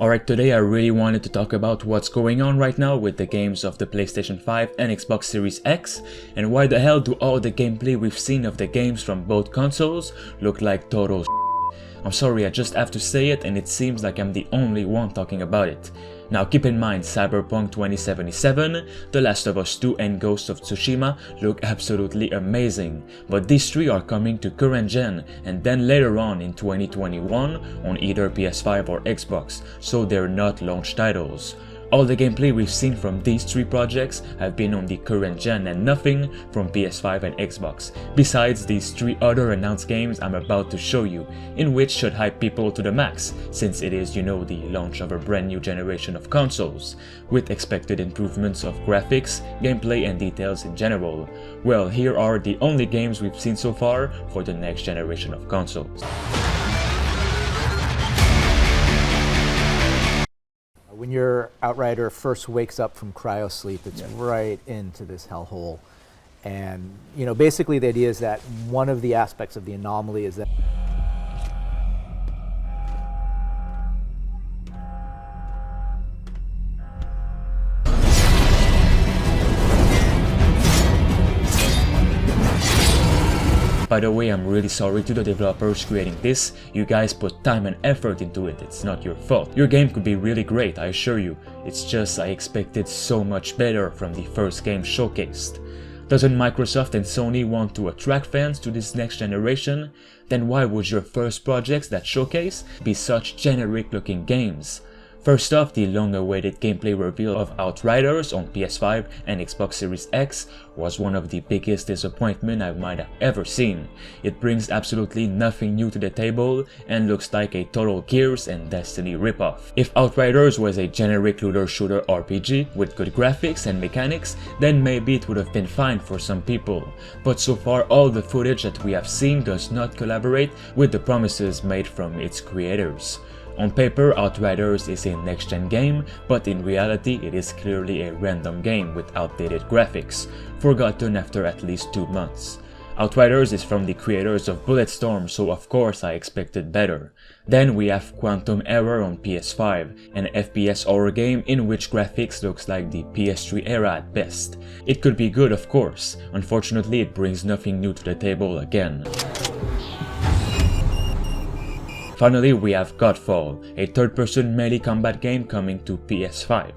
Alright, today I really wanted to talk about what's going on right now with the games of the PlayStation 5 and Xbox Series X, and why the hell do all the gameplay we've seen of the games from both consoles look like total I'm sorry, I just have to say it, and it seems like I'm the only one talking about it. Now keep in mind, Cyberpunk 2077, The Last of Us 2 and Ghost of Tsushima look absolutely amazing, but these three are coming to current gen and then later on in 2021 on either PS5 or Xbox, so they're not launch titles. All the gameplay we've seen from these three projects have been on the current gen and nothing from PS5 and Xbox, besides these three other announced games I'm about to show you, in which should hype people to the max, since it is, you know, the launch of a brand new generation of consoles, with expected improvements of graphics, gameplay and details in general. Well, here are the only games we've seen so far for the next generation of consoles. When your Outrider first wakes up from cryo sleep, it's right into this hellhole. And, you know, basically the idea is that one of the aspects of the anomaly is that By the way, I'm really sorry to the developers creating this. You guys put time and effort into it, it's not your fault. Your game could be really great, I assure you. It's just I expected so much better from the first game showcased. Doesn't Microsoft and Sony want to attract fans to this next generation? Then why would your first projects that showcase be such generic looking games? First off, the long-awaited gameplay reveal of Outriders on PS5 and Xbox Series X was one of the biggest disappointments I might have ever seen. It brings absolutely nothing new to the table and looks like a total Gears and Destiny ripoff. If Outriders was a generic looter-shooter RPG with good graphics and mechanics, then maybe it would have been fine for some people. But so far all the footage that we have seen does not collaborate with the promises made from its creators. On paper, Outriders is a next-gen game, but in reality it is clearly a random game with outdated graphics, forgotten after at least 2 months. Outriders is from the creators of Bulletstorm, so of course I expected better. Then we have Quantum Error on PS5, an FPS horror game in which graphics looks like the PS3 era at best. It could be good, of course, unfortunately it brings nothing new to the table again. Finally, we have Godfall, a third-person melee combat game coming to PS5.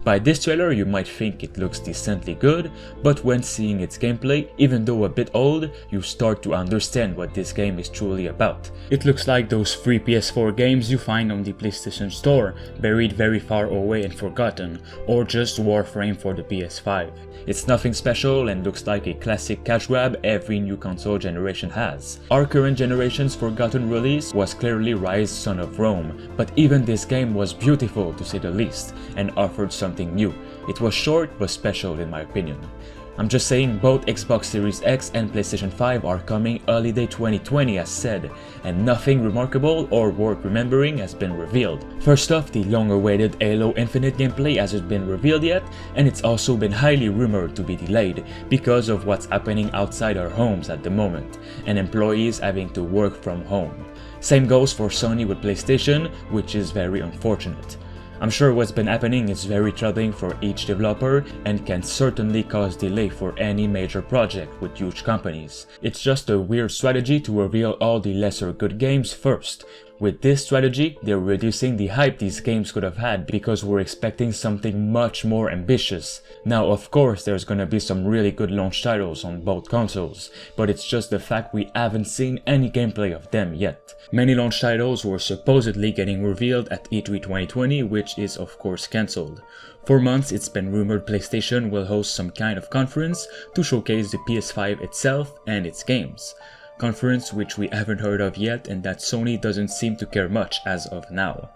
By this trailer you might think it looks decently good, but when seeing its gameplay, even though a bit old, you start to understand what this game is truly about. It looks like those free PS4 games you find on the PlayStation Store, buried very far away and forgotten, or just Warframe for the PS5. It's nothing special and looks like a classic cash grab every new console generation has. Our current generation's forgotten release was clearly Rise Son of Rome, but even this game was beautiful to say the least, and offered something new. It was short but special in my opinion. I'm just saying both Xbox Series X and PlayStation 5 are coming holiday 2020 as said, and nothing remarkable or worth remembering has been revealed. First off, the long-awaited Halo Infinite gameplay hasn't been revealed yet, and it's also been highly rumored to be delayed because of what's happening outside our homes at the moment, and employees having to work from home. Same goes for Sony with PlayStation, which is very unfortunate. I'm sure what's been happening is very troubling for each developer and can certainly cause delay for any major project with huge companies. It's just a weird strategy to reveal all the lesser good games first. With this strategy, they're reducing the hype these games could have had because we're expecting something much more ambitious. Now of course there's gonna be some really good launch titles on both consoles, but it's just the fact we haven't seen any gameplay of them yet. Many launch titles were supposedly getting revealed at E3 2020, which is of course cancelled. For months it's been rumored PlayStation will host some kind of conference to showcase the PS5 itself and its games. Conference which we haven't heard of yet and that Sony doesn't seem to care much as of now.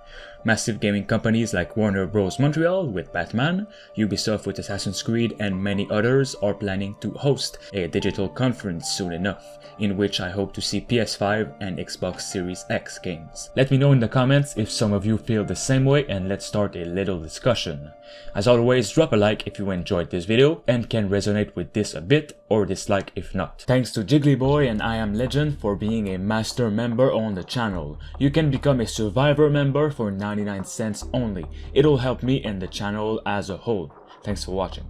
Massive gaming companies like Warner Bros. Montreal with Batman, Ubisoft with Assassin's Creed and many others are planning to host a digital conference soon enough, in which I hope to see PS5 and Xbox Series X games. Let me know in the comments if some of you feel the same way and let's start a little discussion. As always, drop a like if you enjoyed this video and can resonate with this a bit, or dislike if not. Thanks to Jigglyboy and I Am Legend for being a master member on the channel. You can become a survivor member for 99 cents only. It'll help me and the channel as a whole. Thanks for watching.